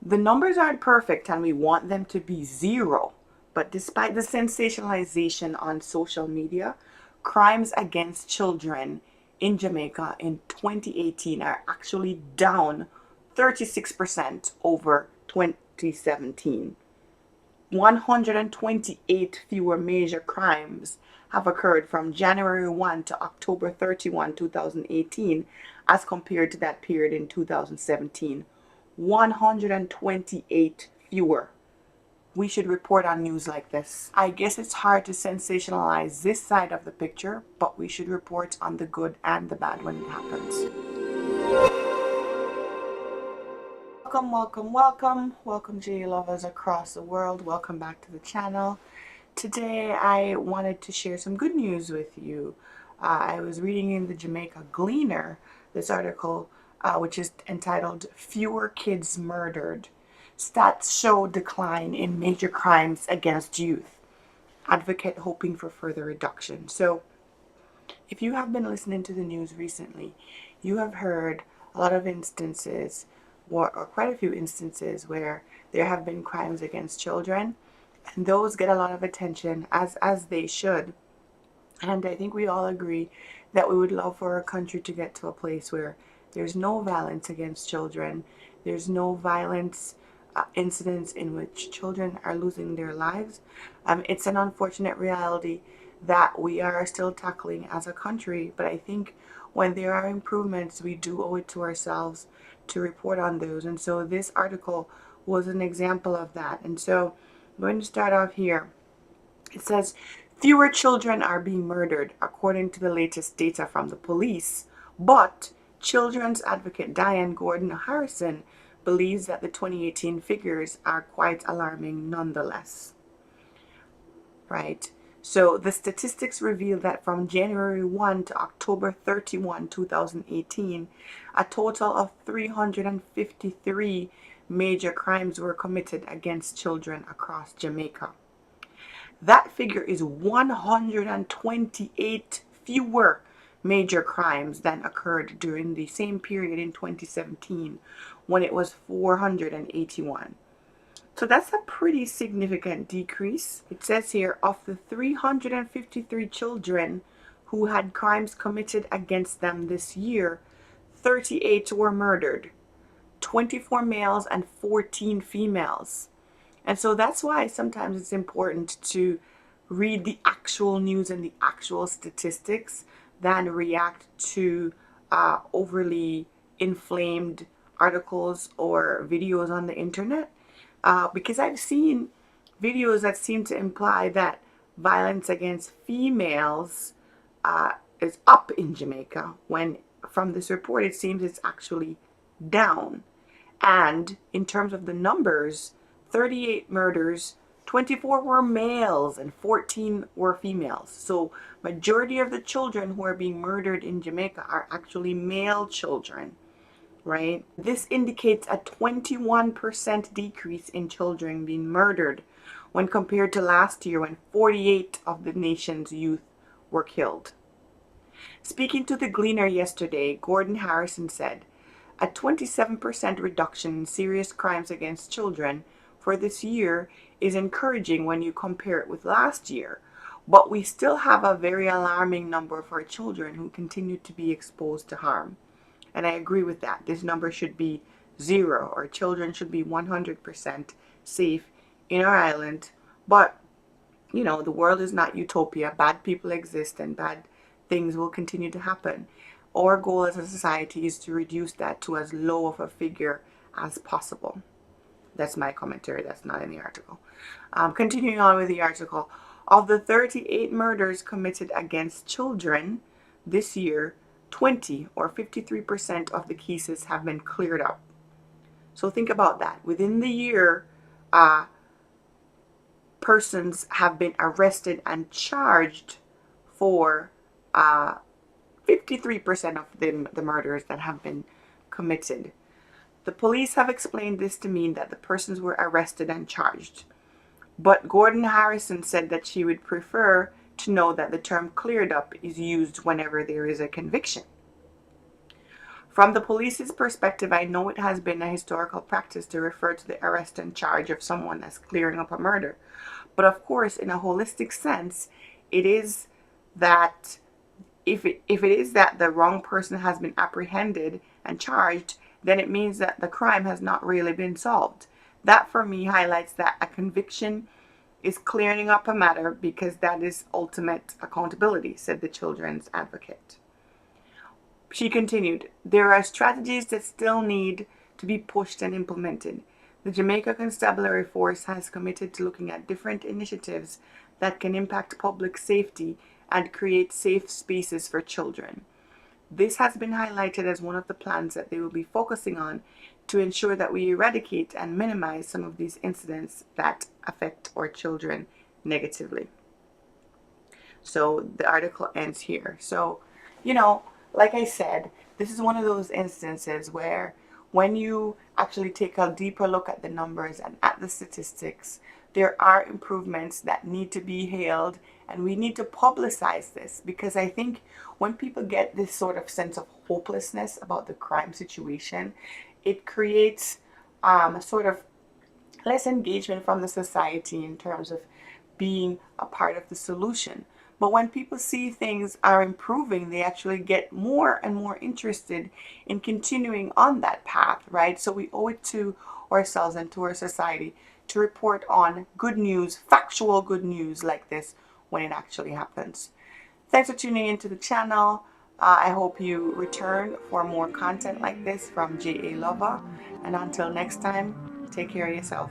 The numbers aren't perfect and we want them to be zero. But despite the sensationalization on social media, crimes against children in Jamaica in 2018 are actually down 36% over 2017. 128 fewer major crimes have occurred from January 1 to October 31, 2018, as compared to that period in 2017. 128 fewer. We should report on news like this. I guess it's hard to sensationalize this side of the picture, but we should report on the good and the bad when it happens. Welcome, J lovers across the world. Welcome back to the channel. Today, I wanted to share some good news with you. I was reading in the Jamaica Gleaner this article, which is entitled "Fewer Kids Murdered. Stats Show Decline in Major Crimes Against Youth. Advocate hoping for further reduction." So, if you have been listening to the news recently, you have heard a lot of instances, or quite a few instances, where there have been crimes against children, and those get a lot of attention, as they should. And I think we all agree that we would love for our country to get to a place where there's no violence against children, there's no violence incidents in which children are losing their lives. It's an unfortunate reality that we are still tackling as a country, but I think when there are improvements, we do owe it to ourselves to report on those. And so this article was an example of that. And so I'm going to start off here. It says, fewer children are being murdered, according to the latest data from the police, but children's advocate Diane Gordon Harrison believes that the 2018 figures are quite alarming nonetheless. Right? So the statistics reveal that from January 1 to October 31, 2018, a total of 353 major crimes were committed against children across Jamaica. That figure is 128 fewer major crimes than occurred during the same period in 2017, when it was 481. So that's a pretty significant decrease. It says here, of the 353 children who had crimes committed against them this year, 38 were murdered, 24 males and 14 females. And so that's why sometimes it's important to read the actual news and the actual statistics than react to overly inflamed articles or videos on the internet. Because I've seen videos that seem to imply that violence against females is up in Jamaica, when from this report it seems it's actually down. And in terms of the numbers, 38 murders, 24 were males and 14 were females. So majority of the children who are being murdered in Jamaica are actually male children, right? This indicates a 21% decrease in children being murdered when compared to last year, when 48 of the nation's youth were killed. Speaking to the Gleaner yesterday, Gordon Harrison said, a 27% reduction in serious crimes against children for this year is encouraging when you compare it with last year, but we still have a very alarming number of our children who continue to be exposed to harm. And I agree with that. This number should be zero. Our children should be 100% safe in our island. But, you know, the world is not utopia. Bad people exist and bad things will continue to happen. Our goal as a society is to reduce that to as low of a figure as possible. That's my commentary. That's not in the article. Continuing on with the article. Of the 38 murders committed against children this year, 20 or 53% of the cases have been cleared up. So think about that. Within the year, persons have been arrested and charged for 53% of the murders that have been committed. The police have explained this to mean that the persons were arrested and charged. But Gordon Harrison said that she would prefer to know that the term cleared up is used whenever there is a conviction. From the police's perspective, I know it has been a historical practice to refer to the arrest and charge of someone as clearing up a murder. But of course, in a holistic sense, it is that if it is that the wrong person has been apprehended and charged, then it means that the crime has not really been solved. That for me highlights that a conviction is clearing up a matter because that is ultimate accountability, said the children's advocate. She continued, there are strategies that still need to be pushed and implemented. The Jamaica Constabulary Force has committed to looking at different initiatives that can impact public safety and create safe spaces for children. This has been highlighted as one of the plans that they will be focusing on to ensure that we eradicate and minimize some of these incidents that affect our children negatively. So the article ends here. So, you know, like I said, this is one of those instances where when you actually take a deeper look at the numbers and at the statistics, there are improvements that need to be hailed, and we need to publicize this, because I think when people get this sort of sense of hopelessness about the crime situation, it creates sort of less engagement from the society in terms of being a part of the solution. But when people see things are improving, they actually get more and more interested in continuing on that path, right? So we owe it to ourselves and to our society to report on good news, factual good news like this when it actually happens. Thanks for tuning into the channel. I hope you return for more content like this from J.A. Lover. And until next time, take care of yourself.